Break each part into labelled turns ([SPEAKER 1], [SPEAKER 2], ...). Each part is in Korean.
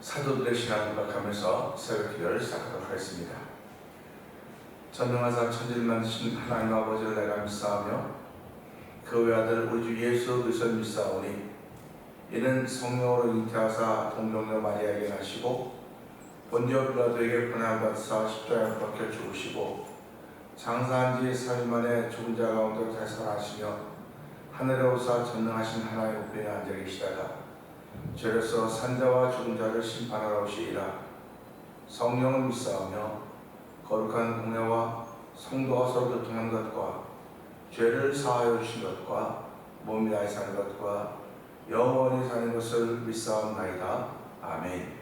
[SPEAKER 1] 사도들의 신앙을 부각하면서 새벽기도를 시작하도록 하겠습니다. 전능하사 천지를 만드신 하나님 아버지를 내가 믿사오며 그 외아들 우리 주 예수 그리스도를 믿사오니 이는 성령으로 잉태하사 동정녀 마리아에게 나시고 본디오 빌라도에게 고난받으사 십자가에 못 박혀 죽으시고 장사한 지 3일 만에 죽은 자 가운데 되살아나시며 하늘에 오사 전능하신 하나님의 우편에 앉아 계시다가 죄로서 산자와 죽은 자를 심판하러 오시리라. 성령을 믿사오며 거룩한 공예와 성도가 서로 교통하는 것과 죄를 사하여 주신 것과 몸이 나이 사는 것과 영원히 사는 것을 믿사옵나이다. 아멘.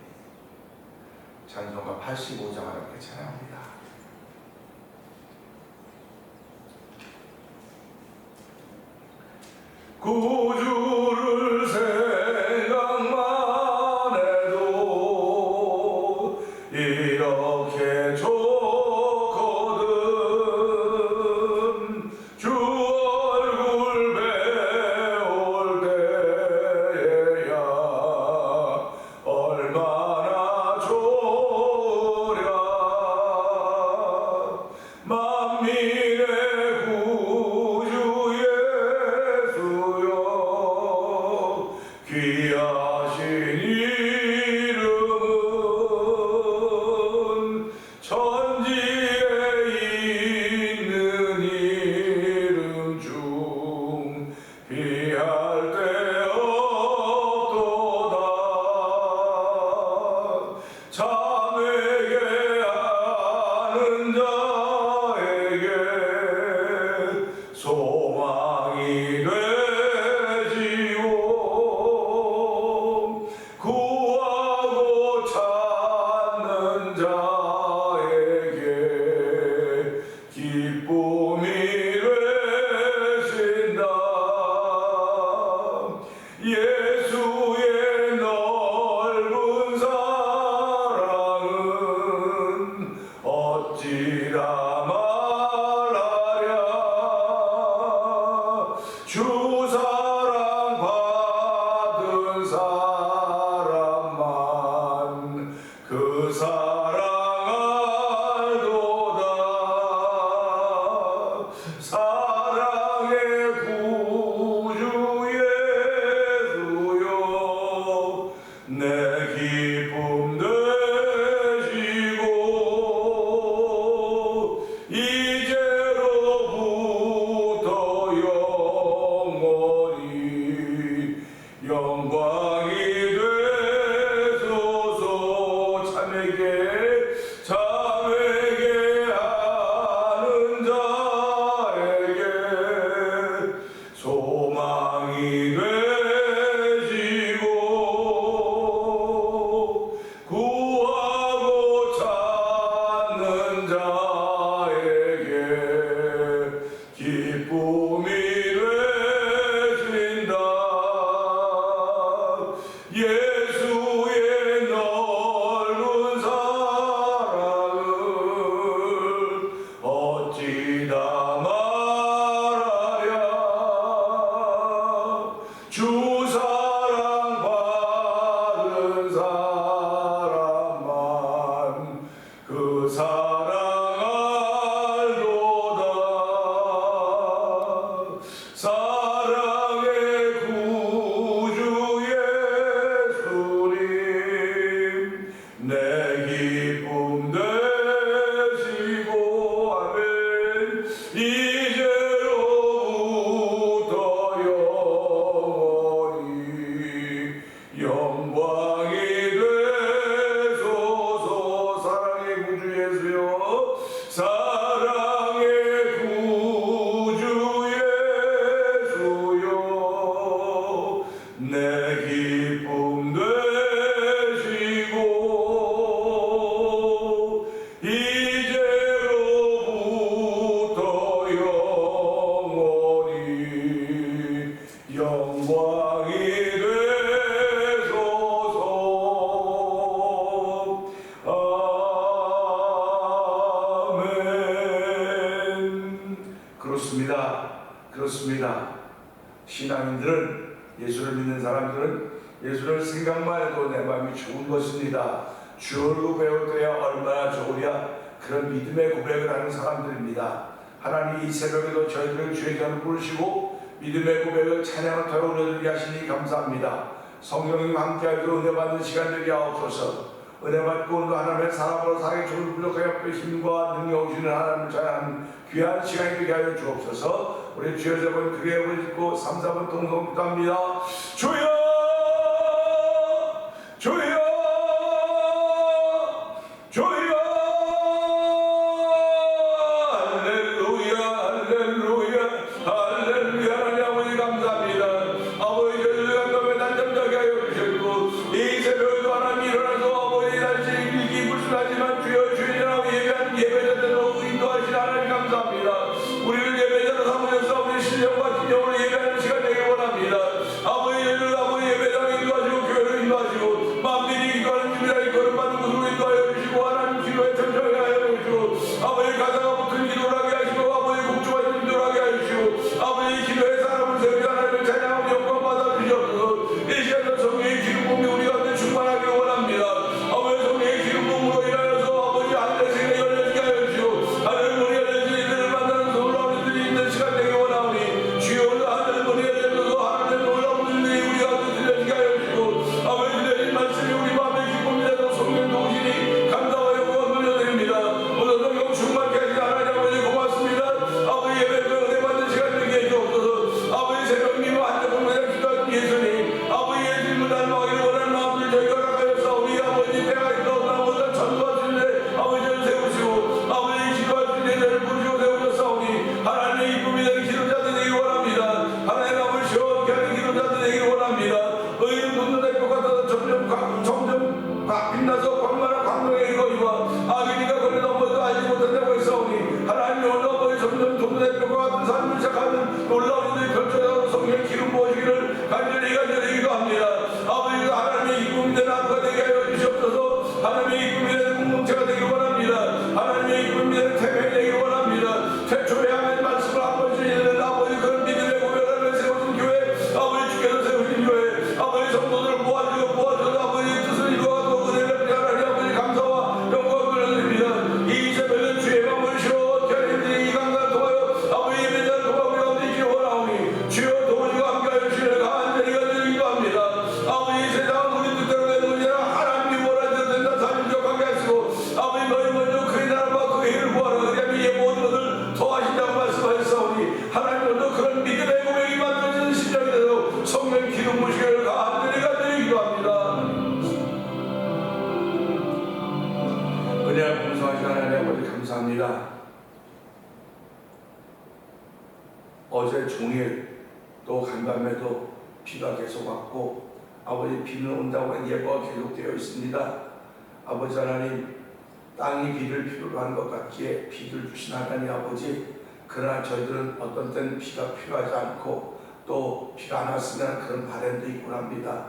[SPEAKER 1] 찬송가 85장 함께 찬양합니다. 구주를 생각만 해도 이렇게 좋거든. 주 얼굴 배울 때에야 얼마나 좋으랴. 만민의 구주 예수여 귀하신 이름은 천지에 있는 이름 중 비할 데 없도다. 자매게 아는 자에게 소망이 되지요. 구하고 찾는 자에게 기쁨이 되신다. 예수의 넓은 사랑은 어찌라 말하랴. 주 사랑 받은 사람만 그 사랑 알도다. 사랑의 구주 예수여 내 기쁨 되시고 이제로부터 영원히 영광이 되소서. 자매게 아는 자에게 소망이 되시고 구하고 찾는 자에게 기쁨이 되신다. 예수의 넓은 사랑을 어찌다 말하랴. 주 사랑 받은 사람만 그 사랑 알도다. 사랑의 구주 예수님 내 기쁨 되시고 아멘. 이제로부터 영원히 영광이 되소서. 사랑의 구주 예수여 사랑의 구주 예수여 내 기쁨 되시고 이제로부터 영원히 영광이 되소서. 아멘. 그렇습니다. 신앙인들은, 예수를 믿는 사람들은 예수를 생각만 해도 내 마음이 좋은 것입니다. 주 얼굴 배울 때야 얼마나 좋으랴. 그런 믿음의 고백을 하는 사람들입니다. 하나님 이 새벽에도 저희들을 주의 전을 부르시고 믿음의 고백을 찬양을 통해 올려드리게 하시니 감사합니다. 성령님 함께하기로 은혜 받는 시간 되게 하옵소서. 은혜 받고 오늘도 하나님의 사람으로 살기 좋은 부족하여 힘과 능력 주시는 하나님을 찬양하는 귀한 시간이 되게 하여 주옵소서. 우리 주여 저번 크게 부르짖고 3, 4번 동성 기도합니다. 주여 주여 주여 할렐루야 할렐루야 할렐루야. 하나님 아버지 감사합니다. 아버지 저희들과 너의 단점자게 하여 주셨고 이 새벽에도 하나님 일어나서 아버지 다시 일기불순하지만 주여 주인이라고 예배한 예배자들로 인도하신 하나님 감사합니다. 우리를 예배자로 삼으셔서 우리 실력과 기념으로 예배하는 시간 되길 원합니다. 아버지 저희들 아버지 예배자로 인도하시고 교회로 인도하시고 마음들이 기도하는 준비하기 거름받는 곳으로 인도하여 주시고 하나님 기도에 참여하게 하여 주시고 아버지 가사가 붙은 기도를 하게 하시고 아버지 공조하신 기도를 하게 하여 주시고 아버지 기도의 사람을 세우지 하나님을 찬양하며 영광 받아 주시옵소서. 이 시간에 성령의 기름 부음이 우리 가운데 충만하기를 원합니다. 아버지 성령의 기름 부음으로 인하여서 아버지 하늘의 세계가 열려지게 하여 주시고 하늘의 문이 열려져 이들을 만나는 놀라운 일들이 있는 시간 되길 원하오니 주여 오늘 하늘의 문이 열려져서 하나님의 놀라운 일들이 우리 가운데 들려지게 하여 주시고 아버지 들려진 말씀이 우리 마음에 기쁨이 되도록 성령 도우시니 감사와 영광을 돌려드립니다. 오늘 성령 충만케 하신 하나님 아버지 고맙습니다. 아버지 예배를 은혜 받는 시간 되게 해주옵소서. 아버지 새벽 미모 한적을 그냥 기도하신 예수님 아버지 예수님을 닮아가기를 원하는 마음들 저희가 가까이서 우리 아버지 때가 있다오나 모든 전도할 수 있는 아버지를 세우시고 아버지 기도할 수 있는 자를 부르시고 세우셨사오니 하나님의 이쁨이 되는 기도자들 되길 원합니다. 하나님 아버지 시원케 하는 기도자들 되길 원합니다. 의인 돋는 것 같아서 점점 빛나서 광만한 광명의 이거이와 악인이가 거리 넘어도 알지 못한다고 했사오니 하나님 오늘 아버지 점점 돋는 것 같은 삶을 시작하는 놀라운 일들이 펼쳐져서 성령 기름 부어지기를 간절히 기도합니다. 아버지 하나님의 이쁨이 되는 하루가 되게 하여 주시옵소서. 하나님의 이쁨이 되는 공동체가 되길 원합니다. 하나님의 이쁨이 되는 태명이 되길 원합니다. 최초에 하나님 말씀을 한 번씩 읽는 아버지 그런 믿음의 고백을 세우신 교회 아버지 주께서 세우신 교회 아버지 성도들을 모아줘서 아버지 뜻을 이루어가고 은혜를 베풀하니 아버지 감사와 영광을 돌려드립니다. 이 새벽에 주의 마음을 시원케 하는 이 강단 통하여 아버지 예배자를 도와 우리 가운데 있기를 원하오니 주여 도우시고 함께하여 주시는 간절히 기도합니다. 아버지 세상은 우리 뜻대로 되는 것이 아니라 하나님이 원하시는 된다 삶을 기억하게 하시고 아버지 너희 먼저 그의 나라와 그의 일을 구하라 그리하면 이 모든 것을 더하신다고 말씀하셨사오니 하나님 오늘도 그런 믿음의 고백이 만들어지는 심령이 되도록 성령 기름 부으시기를 간절히 기도합니다. 은혜와 풍성하신 하나님 아버지 감사합니다. 어제 종일 또 간밤에도 비가 계속 왔고 아버지 비는 온다고 하는 예보가 계속되어 있습니다. 아버지 하나님 땅이 비를 필요로 하는 것 같기에 비를 주신 하나님 아버지 그러나 저희들은 어떤 때는 비가 필요하지 않고 또 비가 안 왔으면 그런 바람도 있곤 합니다.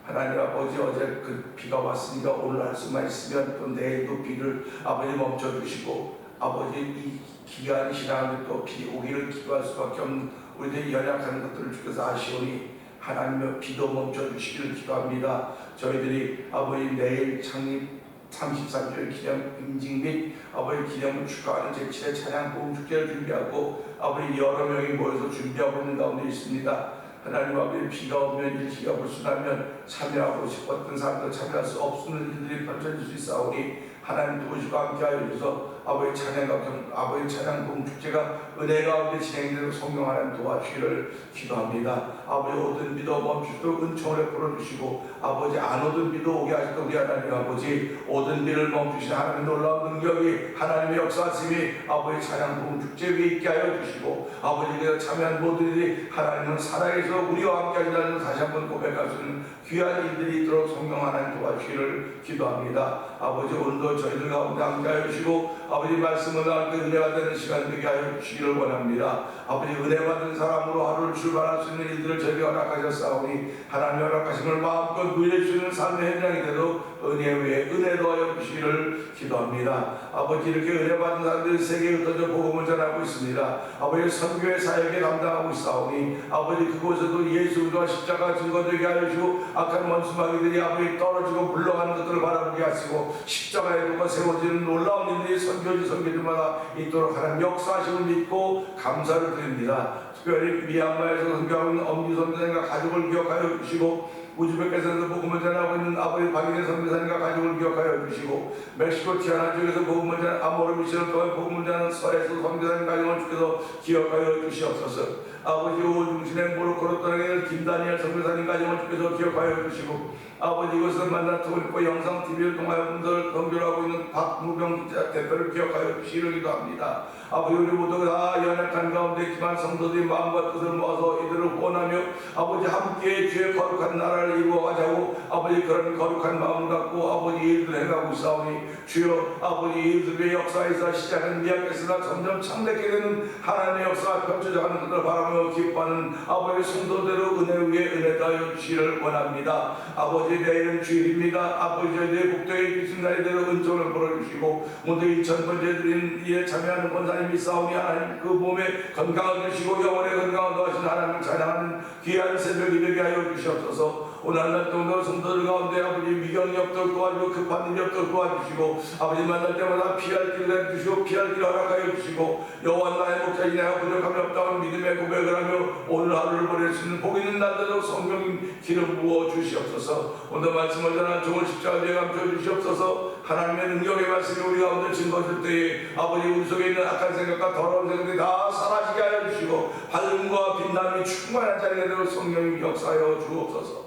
[SPEAKER 1] 하나님 아버지 어제 그 비가 왔으니까 오늘 할 수만 있으면 또 내일도 비를 아버지 멈춰주시고 아버지 이 기간 지나면 또 비 오기를 기도할 수밖에 없는 우리들이 연약한 것들을 주께서 아시오니 하나님의 비도 멈춰주시기를 기도합니다. 저희들이 아버지 내일 창립 33주일 기념 임직 및 아버지 기념을 축하하는 제7회 찬양 봉축제를 준비하고 아버지 여러 명이 모여서 준비하고 있는 가운데 있습니다. 하나님 아버지 비가 오면 일기가 불순하면 참여하고 싶었던 사람도 참여할 수 없는 일들이 펼쳐질 수 있사오니 하나님 도우시고 함께하여 주셔서 아버지 찬양 봉축제가 은혜 가운데 진행되도록 성령 하나님 도와주시기를 기도합니다. 아버지 오든 비도 멈추도록 은총을 베풀어 주시고 아버지 안 오든 비도 오게 하시도록 우리 하나님 아버지 오든 비를 멈추신 하나님의 놀라운 능력이 하나님의 역사심이 아버지 찬양 봉축제 위에 있게 하여 주시고 아버지께서 참여한 모두들이 하나님은 살아계셔 우리와 함께 하신다는 다시 한번 고백할 수 있는 귀한 일들이 있도록 성령 하나님 도와주시기를 기도합니다. 아버지 오늘도 저희들 가운데 함께하여 주시고 아버지 말씀을 나눌 때 은혜가 되는 시간 되게 하여 주시기를 원합니다. 아버지 은혜 받은 사람으로 하루를 출발할 수 있는 일들을 저희가 허락하셨사오니 하나님 허락하심을 마음껏 누릴 수 있는 삶의 현장이 되도록 은혜 위에 은혜 더하여 주시기를 기도합니다. 기도합니다. 아버지 이렇게 은혜 받은 사람들이 세계에 흩어져 복음을 전하고 있습니다. 아버지 선교의 사역에 감당하고 있사오니 아버지 그곳에도 예수 그리스도와 십자가 증거되게 하여 주시고 악한 원수마귀들이 아버지 떨어지고 물러가는 것들을 바라보게 하시고 십자가의 도가 세워지는 놀라운 일들이 선교지마다 있도록 하는 역사하심을 믿고 감사를 드립니다. 특별히 미얀마에서 선교하고 있는 엄지 선교사님과 가족을 기억하여 주시고 우즈베키스탄에서 복음을 전하고 있는 아버지 박인혜 선교사님과 가족을 기억하여 주시고 멕시코 티아나 쪽에서 복음을 전하는 아모르 미션을 통해 복음을 전하는 서에서 선교사님 가족을 주께서 기억하여 주시옵소서. 아버지 오중신의 모로코로 떠나게 김다니엘 선교사님 가정을 주께서 기억하여 주시고 아버지 이곳에서 만난 토니포 영상 TV를 통하여 분들 선교하고 있는 박무병 대표를 기억하여 주시기를 기도합니다. 아버지 우리 모두 다 연약한 가운데 있지만 성도들이 마음과 뜻을 모아서 이들을 후원하며 아버지 함께 주의 거룩한 나라를 이루어가자고 아버지 그런 거룩한 마음을 갖고 아버지 일들을 행하고 있사오니 주여 아버지 일들의 역사에서 시작은 미약했으나 점점 창대케 되는 하나님의 역사가 펼쳐져가는 것을 바라며 기뻐하는 아버지 성도대로 은혜 위에 은혜 더하여 주시기를 원합니다. 아버지 내일은 주일입니다. 아버지 내 복도에 계신 날대로 은총을 벌어주시고 모두 2000번째 드린 이에 참여하는 권사님이 싸우니 하나님 그 몸에 건강을 주시고 영혼의 건강을 더하신 하나님을 찬양하는 귀한 새벽이 되게 하여 주시옵소서. 오늘 한날 동안 성도들 가운데 아버지 미경이 없도록 도와주고 급한 일이 없도록 도와주시고 아버지 만날 때마다 피할 길을 해주시고 피할 길을 허락하여 주시고 여호와 나의 목자이니 내가 부족함이 없다는 믿음의 고백을 하며 오늘 하루를 보낼 수 있는 복 있는 날대로 성령 기름 부어 주시옵소서. 오늘 말씀을 전한 종을 십자가 위에 감춰 주시옵소서. 하나님의 능력의 말씀이 우리 가운데 증거될 때에 아버지 우리 속에 있는 악한 생각과 더러운 생각들이 다 사라지게 하여 주시고 밝음과 빛남이 충만한 자리가 되어 성령이 역사하여 주옵소서.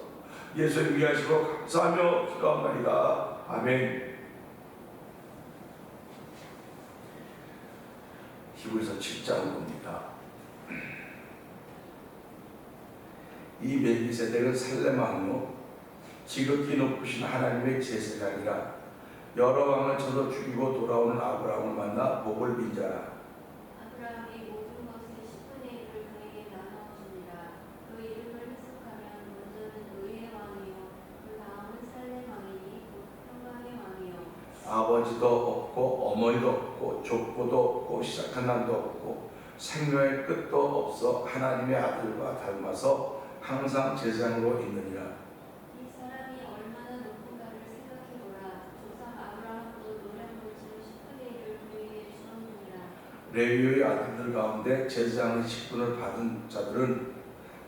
[SPEAKER 1] 예수님 위하시고 감사하며 기도합니다. 아멘. 히브리서 7장을 봅니다. 이 멜기세덱은 살렘 왕이요 지극히 높으신 하나님의 제사장이라 여러 왕을 쳐서 죽이고 돌아오는 아브라함을 만나 복을 빈자라.
[SPEAKER 2] 아브라함이 모든 것의 10분의 1을 그에게 나누어 주니라. 그 이름을 해석하면 먼저는 의의 왕이요 그 다음은 살렘 왕이니 곧 평강의 왕이요.
[SPEAKER 1] 아버지도 없고 어머니도 없고 족보도 없고 시작한 날도 없고 생명의 끝도 없어 하나님의 아들과 닮아서 항상 제사장으로 있느니라.
[SPEAKER 2] 이 사람이 얼마나 높은가를 생각해보라. 조상 아브라함도 노량물질 10분의 1을 그에게 주었느니라.
[SPEAKER 1] 레위의 아들들 가운데 제사장의 직분을 받은 자들은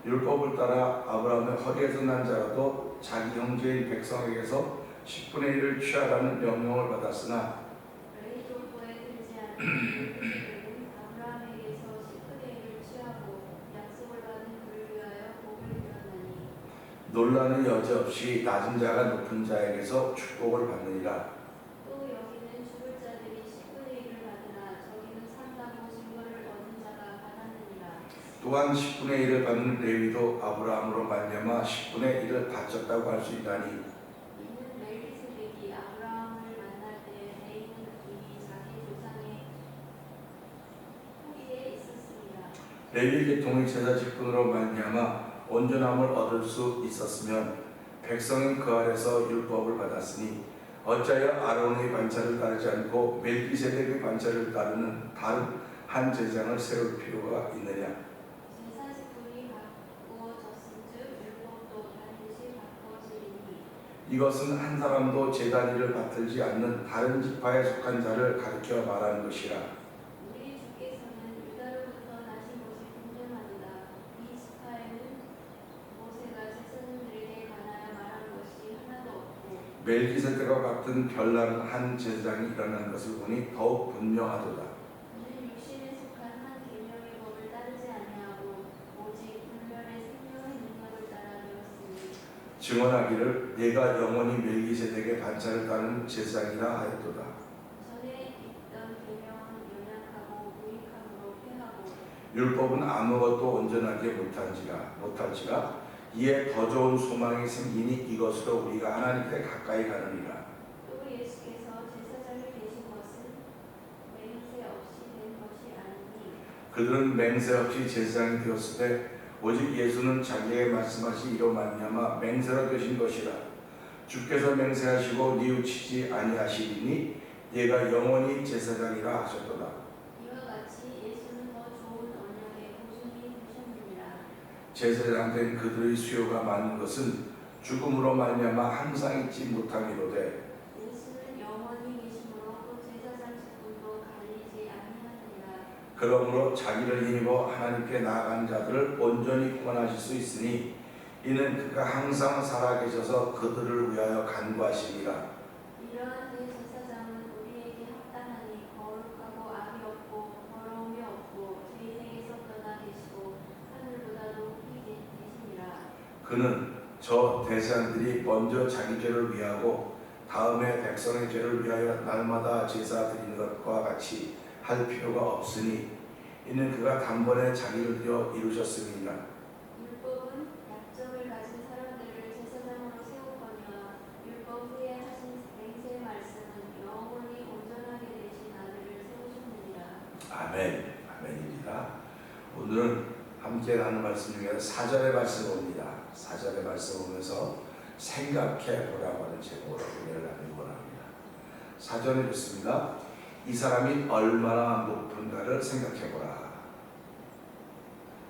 [SPEAKER 1] 율법을 따라 아브라함의 허리에서 난 자라도 자기 형제인 백성에게서 10분의 1을 취하라는 명령을 받았으나
[SPEAKER 2] 레위 족보에 들지 않은 멜기세덱은 아브라함에게서 10분의 1을 취하고 약속을 받은 그를 위하여 복을 빌었나니
[SPEAKER 1] 논란은 여지없이 낮은 자가 높은 자에게서 축복을 받느니라.
[SPEAKER 2] 또 여기는 죽을 자들이 10분의 1을 받으나 저기는 상당히 증거를 얻은 자가 받았느니라.
[SPEAKER 1] 또한 10분의 1을 받는 레위도 아브라함으로 말미암아 10분의 1을 바쳤다고 할 수 있다니
[SPEAKER 2] 이는 멜기세덱이 아브라함을 만날 때 레위는 이미 자기 조상의 후기에 있었습니다.
[SPEAKER 1] 레위 계통의 제사 직분으로 말미암아 온전함을 얻을 수 있었으면 백성은 그 아래서 율법을 받았으니 어찌하여 아론의 반차를 따르지 않고 멜기세덱의 반차를 따르는 다른 한 제사장을 세울 필요가 있느냐.
[SPEAKER 2] 제사 직분이 바꾸어졌은즉 율법도 반드시 바꿔지리니
[SPEAKER 1] 이것은 한 사람도 제단 일을 받들지 않는 다른 지파에 속한 자를 가르쳐 말하는 것이라.
[SPEAKER 2] 우리 주께서는 유다로부터 나신 것이 분명하도다. 이 지파에는 모세가 제사장들에게 관하여 말한 것이 하나도 없고
[SPEAKER 1] 멜기세덱과 같은 별난 한 제사장이 일어난 것을 보니 더욱 분명하도다.
[SPEAKER 2] 그는 육신에 속한 한 계명의 법을 따르지 아니하고 오직 분별의 생명의 능력을 따라 되었으니
[SPEAKER 1] 증언하기를 내가 영원히 멜기세덱의 반차를 따르는 제사장이라 하였도다.
[SPEAKER 2] 전에 있던 계명은 연약하고 무익함으로 폐하고
[SPEAKER 1] 율법은 아무것도 온전하게 못할지라 이에 더 좋은 소망이 생기니 이것으로 우리가 하나님께 가까이 가느니라.
[SPEAKER 2] 또 예수께서 제사장이 되신 것은 맹세 없이 된 것이 아니니
[SPEAKER 1] 그들은 맹세 없이 제사장이 되었을 때 오직 예수는 자기에게 말씀하신 이로 말미암아 맹세로 되신 것이라. 주께서 맹세하시고 뉘우치지 아니하시리니 얘가 영원히 제사장이라 하셨도다.
[SPEAKER 2] 이와 같이 예수는 더 좋은 언약의 보증이 되셨느니라.
[SPEAKER 1] 제사장 된 그들의 수요가 많은 것은 죽음으로 말미암아 항상 잊지 못함이로되
[SPEAKER 2] 예수는 영원히 계심으로 또 제사장 직분도 갈리지 아니하느니라.
[SPEAKER 1] 그러므로 자기를 힘입어 하나님께 나아간 자들을 온전히 구원하실 수 있으니 이는 그가 항상 살아계셔서 그들을 위하여 간구하시니라.
[SPEAKER 2] 이러한 대제사장은 우리에게 합당하니 거룩하고 악이 없고 더러움이 없고 죄인에게서 떠나 계시고 하늘보다 높이 계시니라.
[SPEAKER 1] 그는 저 대제사장들이 먼저 자기 죄를 위하고 다음에 백성의 죄를 위하여 날마다 제사 드리는 것과 같이 할 필요가 없으니 이는 그가 단번에 자기를 들여 이루셨음이니라.
[SPEAKER 2] 율법은 약점을 가진 사람들을 제사장으로 세우거니와 율법 후에 하신 맹세 말씀은 영원히 온전하게 되신 아들을 세우셨느니라.
[SPEAKER 1] 아멘. 아멘입니다. 오늘은 함께 나눈 말씀 중에 4절의 말씀 봅니다. 4절의 말씀 보면서 생각해 보라고 하는 제목으로 은혜를 나누기 원합니다. 4절에 읽습니다. 이 사람이 얼마나 높은가를 생각해 보라.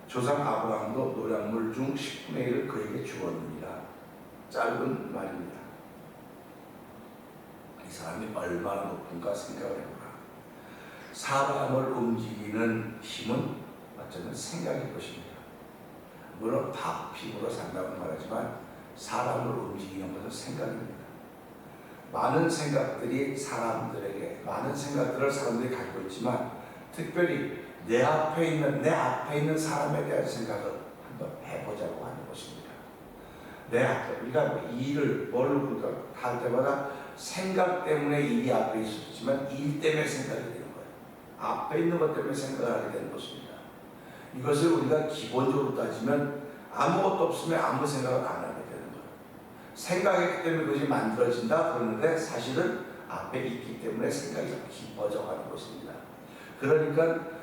[SPEAKER 1] 조상 아브라함도 노량물 중 10분의 1을 그에게 주었느니라. 짧은 말입니다. 이 사람이 얼마나 높은가 생각을 해보라. 사람을 움직이는 힘은 어쩌면 생각일 것입니다. 물론 밥, 피부로 산다고 말하지만 사람을 움직이는 것은 생각입니다. 많은 생각들이 많은 생각들을 사람들이 가지고 있지만 특별히 내 앞에 있는 사람에 대한 생각을 한번 해보자고 하는 것입니다. 내 앞에 우리가 뭘 할 때마다 생각 때문에 일이 앞에 있었지만 일 때문에 생각이 되는 거예요. 앞에 있는 것 때문에 생각을 하게 되는 것입니다. 이것을 우리가 기본적으로 따지면 아무것도 없으면 아무 생각을 안 하게 되는 거예요. 생각했기 때문에 그것이 만들어진다 그러는데 사실은 앞에 있기 때문에 생각이 깊어져 가는 것입니다. 그러니까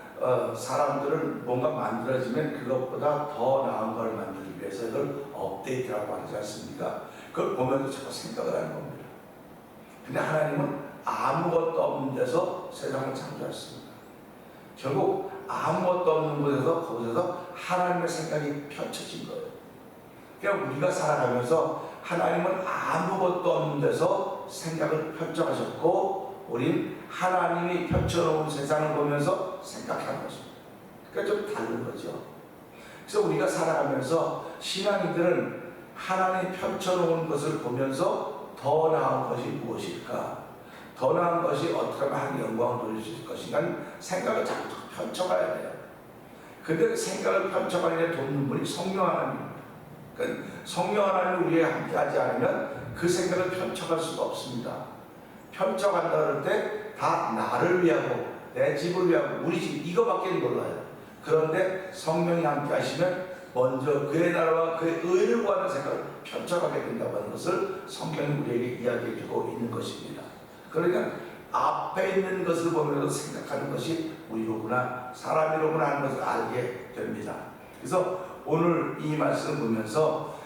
[SPEAKER 1] 사람들은 뭔가 만들어지면 그것보다 더 나은 걸 만들기 위해서 이걸 업데이트라고 하지 않습니까? 그걸 보면서 자꾸 생각을 하는 겁니다. 근데 하나님은 아무것도 없는 데서 세상을 창조했습니다. 결국 아무것도 없는 곳에서 거기서 하나님의 생각이 펼쳐진 거예요. 그러니까 우리가 살아가면서 하나님은 아무것도 없는 데서 생각을 펼쳐가셨고 우린 하나님이 펼쳐놓은 세상을 보면서 생각하는 것입니다. 그러니까 좀 다른 거죠. 그래서 우리가 살아가면서 신앙인들은 하나님이 펼쳐놓은 것을 보면서 더 나은 것이 무엇일까? 더 나은 것이 어떻게 하면 하나님의 영광을 돌릴 수 있을 것인가 생각을 자꾸 펼쳐가야 돼요. 근데 생각을 펼쳐가는 데 돕는 분이 성령 하나님입니다. 그러니까 성령 하나님이 우리에 함께하지 않으면 그 생각을 펼쳐갈 수가 없습니다. 펼쳐간다 그럴 때 다 나를 위하고 내 집을 위하고 우리 집 이거밖에 몰라요. 그런데 성령이 함께 하시면 먼저 그의 나라와 그의 의를 구하는 생각을 펼쳐가게 된다고 하는 것을 성경이 우리에게 이야기해 주고 있는 것입니다. 그러니까 앞에 있는 것을 보면서 생각하는 것이 우리로구나 사람이로구나 하는 것을 알게 됩니다. 그래서 오늘 이 말씀을 보면서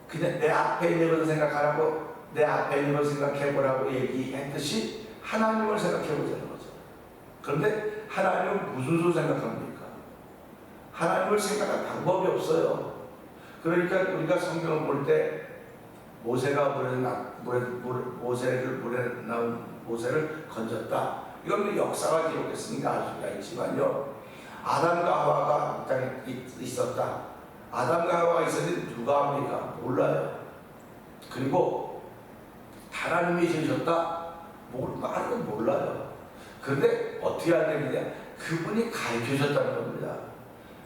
[SPEAKER 1] 그냥 내 앞에 있는 것을 생각하라고 내 앞에 있는 것을 생각해보라고 얘기했듯이 하나님을 생각해보자는 거죠. 그런데 하나님은 무슨 수를 생각합니까? 하나님을 생각할 방법이 없어요. 그러니까 우리가 성경을 볼 때 모세가 모세를 건졌다. 이건 역사가 기록했으니까 알 수가 있지만요. 아담과 하와가 이 땅에 있었다. 아담과 하와가 있었는데 누가 합니까? 몰라요. 그리고 하나님이 지으셨다? 말은 건 몰라요. 그런데 어떻게 알겠느냐? 그분이 가르쳐 주셨다는 겁니다.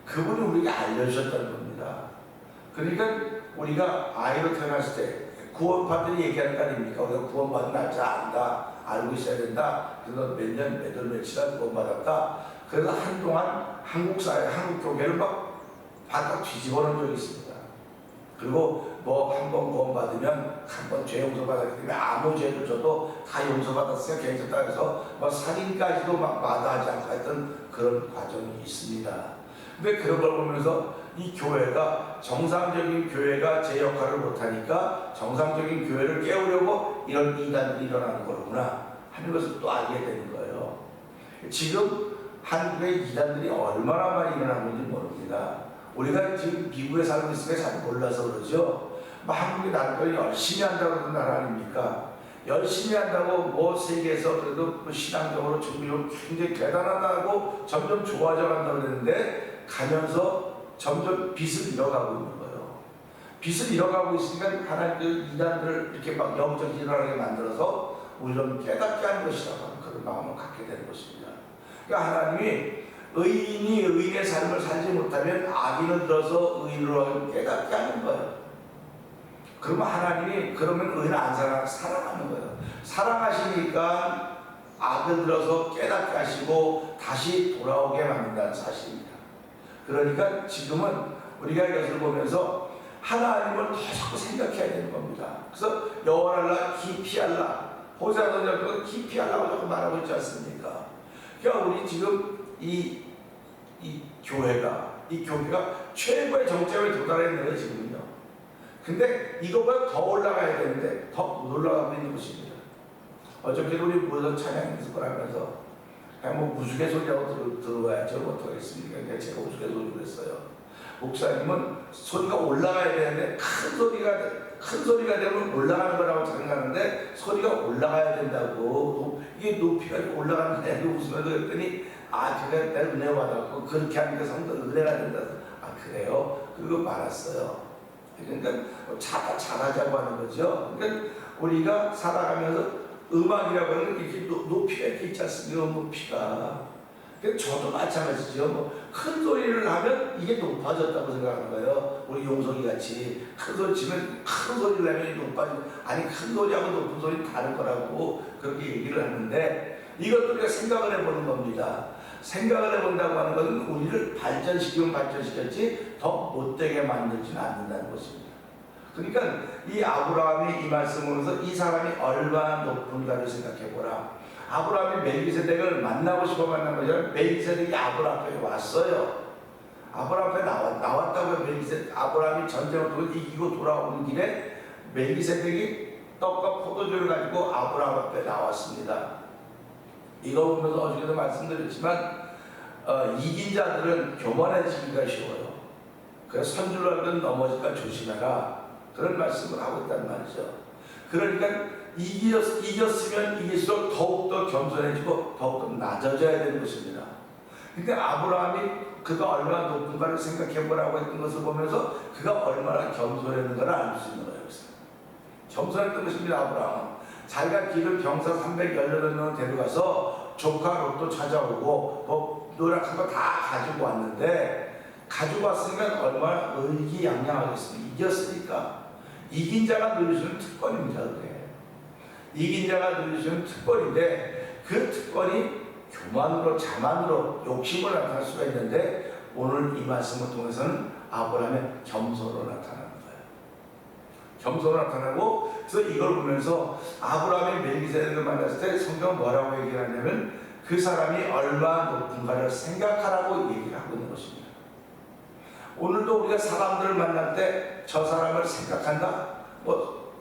[SPEAKER 1] 그분이 우리에게 알려주셨다는 겁니다. 그러니까 우리가 아이로 태어났을 때 구원받들이 얘기하는 거 아닙니까? 우리가 구원받은 날짜 안다. 알고 있어야 된다. 그래서 몇 년, 몇 월, 며칠간 구원받았다. 그래서 한동안 한국 사회, 한국 교회를 막 바닥 뒤집어 놓은 적이 있습니다. 그리고 뭐 한 번 구원받으면 한 번 죄 용서받았기 때문에 아무 죄를 져도 다 용서받았으니까 괜찮다 해서 뭐 살인까지도 막 마다하지 않고 했던 그런 과정이 있습니다. 근데 그런 걸 보면서 이 교회가 정상적인 교회가 제 역할을 못하니까 정상적인 교회를 깨우려고 이런 이단들이 일어나는 거구나. 하는 것을 또 알게 되는 거예요. 지금 한국의 이단들이 얼마나 많이 일어나는지 모릅니다. 우리가 지금 미국에 살고 있으니까 잘 몰라서 그러죠. 한국이 나름대로 열심히 한다고 그러는 나라 아닙니까? 열심히 한다고 뭐 세계에서 그래도 신앙적으로 종교적으로 굉장히 대단하다고 점점 좋아져 간다고 그랬는데 가면서 점점 빛을 잃어가고 있는 거예요. 빛을 잃어가고 있으니까 하나님 그 이단들을 이렇게 막 영적 일어나게 만들어서 우리를 깨닫게 하는 것이라고 하는 그런 마음을 갖게 되는 것입니다. 그러니까 하나님이 의인이 의인의 삶을 살지 못하면 악인을 들어서 의인으로 깨닫게 하는 거예요. 그러면 하나님이 그러면 의인을 안 사랑하는 거예요. 사랑하시니까 악을 들어서 깨닫게 하시고 다시 돌아오게 만든다는 사실입니다. 그러니까 지금은 우리가 이것을 보면서 하나님을 더 자꾸 생각해야 되는 겁니다. 그래서 여호와를 깊이 알라, 호세아도 깊이 알라고 자꾸 말하고 있지 않습니까? 그러니까 우리 지금 이 교회가 최고의 정점에 도달했는 거예요 지금요. 근데 이거보다 더 올라가야 되는데 더 못 올라가고 있는 것입니다. 어저께도 우리 모여서 찬양 연습을 하면서 그냥 뭐 우스갯소리라고 들어와야죠. 어떡하겠습니까? 그러니까 제가 우스갯소리를 했어요. 목사님은 소리가 올라가야 되는데 큰 소리가 되면 올라가는 거라고 생각하는데 소리가 올라가야 된다고. 이게 높이가 올라가는 거야. 웃으면서 그랬더니 그래 내가 은혜 받았고 그렇게 하니까 성도 은혜가 된다. 그래요? 그거 말았어요. 그러니까 잘하자고 하는 거죠. 그러니까 우리가 살아가면서 음악이라고 하는 이렇게 높이가 이렇게 있지 않습니까? 높이가. 저도 마찬가지죠. 큰 소리를 하면 이게 높아졌다고 생각하는 거예요. 우리 용석이 같이 큰 소리 치면 큰 소리를 내면 높아지고, 아니 큰 소리하고 높은 소리는 다른 거라고 그렇게 얘기를 하는데, 이것도 우리가 생각을 해보는 겁니다. 생각을 해본다고 하는 것은 우리를 발전시키면 발전시켰지 더 못되게 만들지는 않는다는 것입니다. 그러니까 이 아브라함이 이 말씀으로서 이 사람이 얼마나 높은가를 생각해보라. 아브라함이 멜기세덱을 만나고 싶어 만난 거죠. 멜기세덱이 아브라함 앞에 왔어요. 아브라함 앞에 나왔다고요. 아브라함이 전쟁을 이기고 돌아오는 길에 멜기세덱이 떡과 포도주를 가지고 아브라함 앞에 나왔습니다. 이거 보면서 어저께도 말씀드렸지만 이긴 자들은 교만해지기가 쉬워요. 그래서 선줄로 하면 넘어질까 조심해라. 그런 말씀을 하고 있단 말이죠. 그러니까 이겼으면 이길수록 더욱더 겸손해지고 더욱더 낮아져야 되는 것입니다. 그러니까 아브라함이 그가 얼마나 높은가를 생각해보라고 했던 것을 보면서 그가 얼마나 겸손했는가를 알 수 있는 거예요. 겸손했던 것입니다. 아브라함. 자기가 기른 병사 318명을 데려가서 조카 롯도 찾아오고 뭐 노력한 거 다 가지고 왔는데, 가지고 왔으니까 얼마나 의기양양하겠습니까? 이겼으니까. 이긴 자가 누릴 수 있는 특권입니다. 그게. 이긴 자가 누릴 수 있는 특권인데, 그 특권이 교만으로 자만으로 욕심으로 나타날 수가 있는데, 오늘 이 말씀을 통해서는 아브라함의 겸손으로 나타나는 거예요. 겸손으로 나타나고, 그래서 이걸 보면서 아브라함이 멜기세덱을 만났을 때 성경은 뭐라고 얘기를 하냐면 그 사람이 얼마나 높은가를 생각하라고 얘기를 하고 있는 것입니다. 오늘도 우리가 사람들을 만날 때 저 사람을 생각한다. 뭐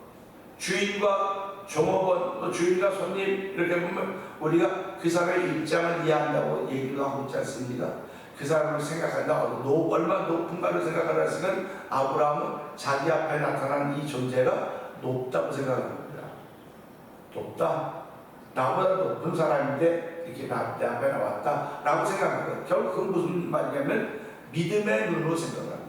[SPEAKER 1] 주인과 종업원, 또 주인과 손님 이렇게 보면 우리가 그 사람의 입장을 이해한다고 얘기도 하고 있지 않습니까? 그 사람을 생각한다. 얼마나 높은가를 생각하라 했으면 아브라함은 자기 앞에 나타난 이 존재가 높다고 생각합니다. 높다. 나보다 높은 사람인데 이렇게 내 앞에 나왔다 라고 생각합니다. 결국 그건 무슨 말이냐면 믿음의 눈으로 생각합니다.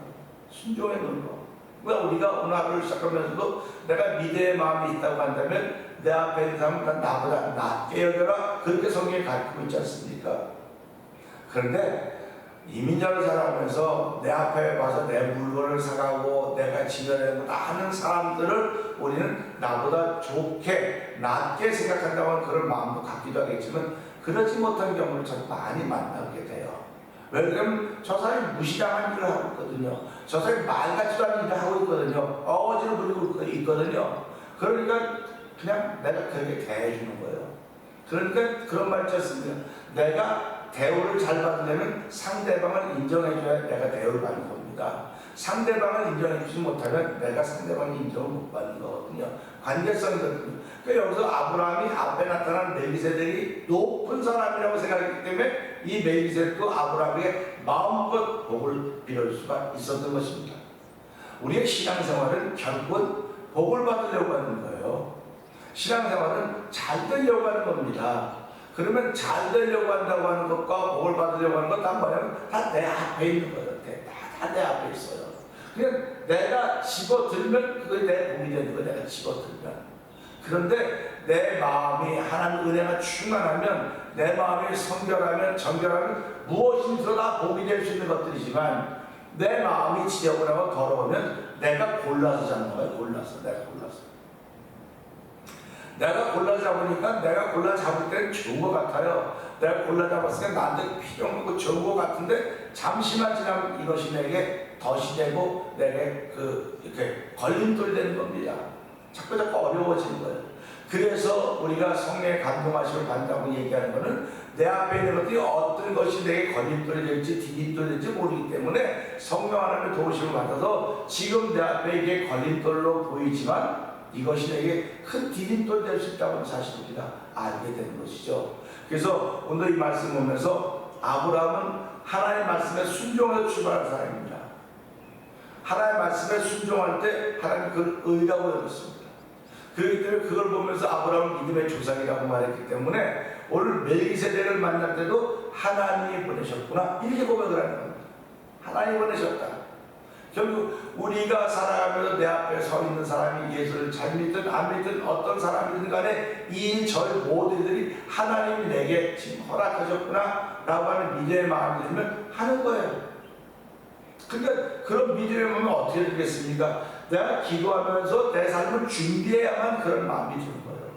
[SPEAKER 1] 순종의 눈으로. 그러니까 우리가 오늘 하루를 시작하면서도 내가 믿음의 마음이 있다고 한다면 내 앞에 있는 사람은 나보다 낫게 여겨라. 그렇게 성경에 가르치고 있지 않습니까? 그런데 이민자를 살아가면서 내 앞에 와서 내 물건을 사가고 내가 지내려고 하는 사람들을 우리는 나보다 좋게 낫게 생각한다고 하는 그런 마음도 갖기도 하겠지만, 그렇지 못한 경우를 참 많이 만나게 돼요. 왜냐하면 저 사람이 무시당한 일을 하고 있거든요. 저 사람이 말 같지도 않은 일을 하고 있거든요. 어지러 부리고 있거든요. 그러니까 그냥 내가 그렇게 대해주는 거예요. 그러니까 그런 말 있지 않습니까? 내가 대우를 잘 받으려면 상대방을 인정해줘야 내가 대우를 받는 겁니다. 상대방을 인정해주지 못하면 내가 상대방의 인정을 못 받는 거거든요. 관계성이거든요. 그러니까 여기서 아브라함이 앞에 나타난 멜기세덱이 높은 사람이라고 생각했기 때문에 이 멜기세덱도 아브라함에게 마음껏 복을 빌어줄 수가 있었던 것입니다. 우리의 신앙생활은 결국은 복을 받으려고 하는 거예요. 신앙생활은 잘 되려고 하는 겁니다. 그러면 잘 되려고 한다고 하는 것과 복을 받으려고 하는 건 다 뭐냐면 다 내 앞에 있는 거예요. 다 내 앞에 있어요. 그냥 내가 집어들면 그게 내 복이 되는 거예요. 내가 집어들면. 그런데 내 마음이 하나님 은혜가 충만하면, 내 마음이 성결하면, 정결하면 무엇인지도 다 복이 될 수 있는 것들이지만, 내 마음이 지저분하고 더러우면 내가 골라서 잡는 거예요. 내가 골라 잡으니까 내가 골라 잡을 때는 좋은 것 같아요. 내가 골라 잡았으니까 나한테 필요한 거 좋은 것 같은데 잠시만 지나면 이것이 내게 덫이 되고 내게 이렇게 걸림돌이 되는 겁니다. 자꾸 어려워지는 거예요. 그래서 우리가 성령의 감동하심을 받는다고 얘기하는 것은 내 앞에 있는 것들이 어떤 것이 내게 걸림돌이 될지 디딤돌이 될지 모르기 때문에 성령 하나님의 도우심을 받아서 지금 내 앞에 이게 걸림돌로 보이지만 이것이 내게 큰 디딤돌 될 수 있다는 사실을 우리가 알게 되는 것이죠. 그래서 오늘 이 말씀 보면서 아브라함은 하나님의 말씀에 순종해서 출발한 사람입니다. 하나님의 말씀에 순종할 때 하나님 그걸 의라고 여겼습니다. 그렇기 때문에 그걸 보면서 아브라함은 믿음의 조상이라고 말했기 때문에 오늘 멜기세덱을 만날 때도 하나님이 보내셨구나 이렇게 고백을 하는 겁니다. 하나님이 보내셨다. 결국 우리가 살아가면서 내 앞에 서 있는 사람이 예수를 잘 믿든 안 믿든 어떤 사람이든 간에 이 저희 모두들이 하나님이 내게 지금 허락하셨구나 라고 하는 믿음의 마음이 들면 하는 거예요. 근데 그런 믿음의 마음은 어떻게 되겠습니까? 내가 기도하면서 내 삶을 준비해야만 그런 마음이 드는 거예요.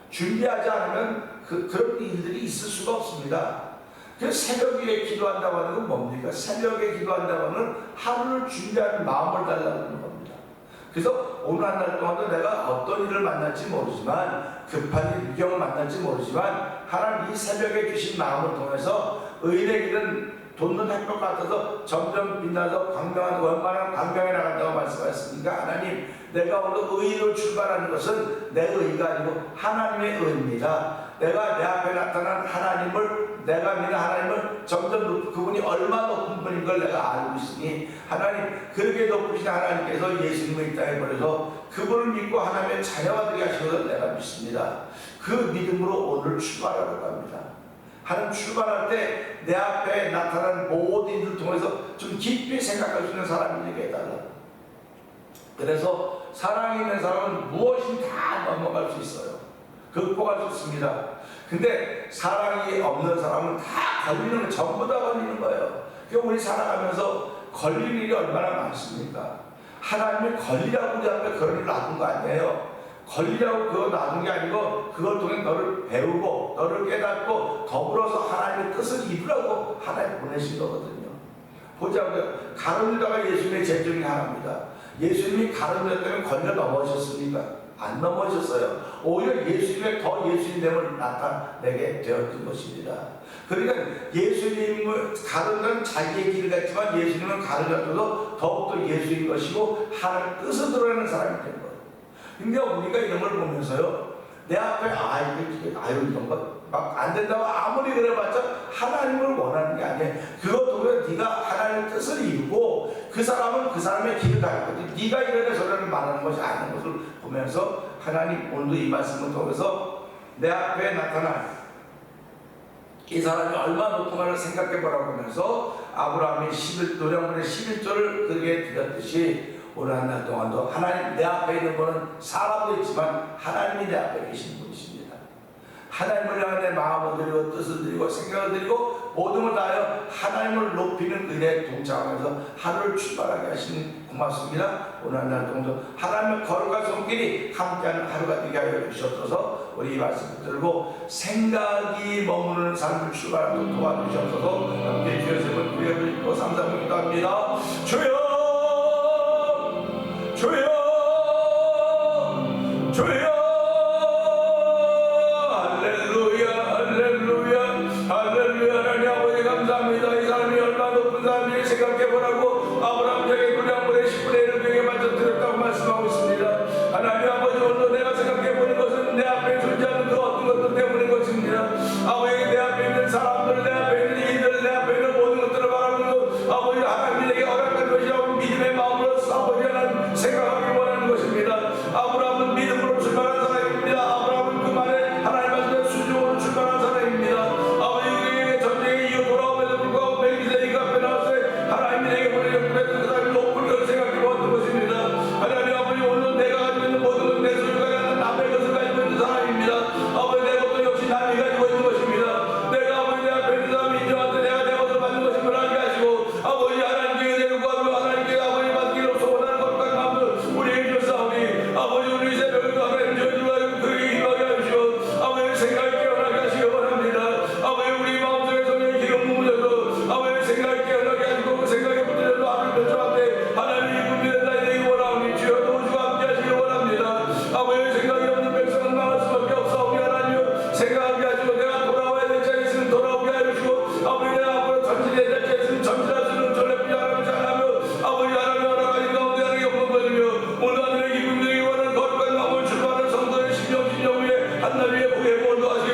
[SPEAKER 1] 준비하지 않으면 그런 일들이 있을 수가 없습니다. 그래서 새벽에 기도한다고 하는 건 뭡니까? 새벽에 기도한다고 하는 하루를 준비하는 마음을 달라는 겁니다. 그래서 오늘 한 달 동안도 내가 어떤 일을 만날지 모르지만, 급한 일, 위경을 만날지 모르지만 하나님 이 새벽에 주신 마음을 통해서 의의 길은 돋는 햇볕 같아서 점점 빛나서 광명한 원만한 광명에 나간다고 말씀하셨으니까 하나님, 내가 오늘 의의로 출발하는 것은 내 의의가 아니고 하나님의 의의입니다. 내가 내 앞에 나타난 하나님을, 내가 믿는 하나님을 점점 그분이 얼마나 높은 분인 걸 내가 알고 있으니 하나님, 그렇게 높으신 하나님께서 예수님을 이 땅에 보내서 그분을 믿고 하나님의 자녀가 되게 하셔서 내가 믿습니다. 그 믿음으로 오늘 출발하려고 합니다. 하나님, 출발할 때 내 앞에 나타난 모든 일을 통해서 좀 깊이 생각할 수 있는 사람이 되게 해달라. 그래서 사랑이 있는 사람은 무엇이든 다 넘어갈 수 있어요. 극복할 수 있습니다. 근데 사랑이 없는 사람은 다 걸리는 거예요. 전부 다 걸리는 거예요. 그러니까 우리 살아가면서 걸릴 일이 얼마나 많습니까? 하나님이 걸리라고 우리 앞에 그런 일을 놔둔 거 아니에요. 걸리라고 그거 놔둔 게 아니고 그걸 통해 너를 배우고 너를 깨닫고 더불어서 하나님의 뜻을 이루라고 하나님 보내신 거거든요. 보자고요. 가론유다가 예수님의 제정이 하나입니다. 예수님이 가론유다 때문에 걸려 넘어지셨습니까? 안 넘어졌어요. 오히려 예수님의 더 예수님됨을 나타내게 되었던 것입니다. 그러니까 예수님을 가르는 자기의 길 같지만 예수님은 가르쳐도 더욱더 예수인 것이고 하나님의 뜻을 드러내는 사람이 된 거예요. 근데 우리가 이런 걸 보면서요, 내 앞에 이런 거 막 안 된다고 아무리 그래봤자 하나님을 원하는 게 아니에요. 그것 보면 네가 하나님의 뜻을 이루고 그 사람은 그 사람의 길을 갈 거지. 네가 이래서 저래를 말하는 것이 아닌 것을 보면서 하나님, 오늘도 이 말씀을 통해서 내 앞에 나타난 이 사람이 얼마나 높은가를 생각해 보라고 하면서 아브라함이 노량문의 11조를 그에게 드렸듯이 오늘 한 달 동안도 하나님, 내 앞에 있는 분은 사람도 있지만 하나님이 내 앞에 계신 분이십니다. 하나님을 향해 내 마음을 드리고 뜻을 드리고 생각을 드리고 모든 걸 다하여 하나님을 높이는 은혜에 동참하면서 하루를 출발하게 하시니 고맙습니다. 오늘 한 달 동안도 하나님의 거룩한 손길이 함께하는 하루가 되게 하여 주시옵소서. 우리 이 말씀을 들고 생각이 머무는 삶을 출발하도록 도와주시옵소서. 함께 주여서 구역을 입고 삼삼을 기도합니다. 주여, 주여, 주여, 할렐루야, 할렐루야, 할렐루야. 하나님 아버지 감사합니다. 이 사람이 얼마나 높은 사람인지 생각해보라고 아브라함에게 노량문의 10분의 1을 병에 맞춰 드렸다고 말씀하고 있습니다. 하나님 아버지, 오늘도 내
[SPEAKER 3] 예고 도와주시옵소서.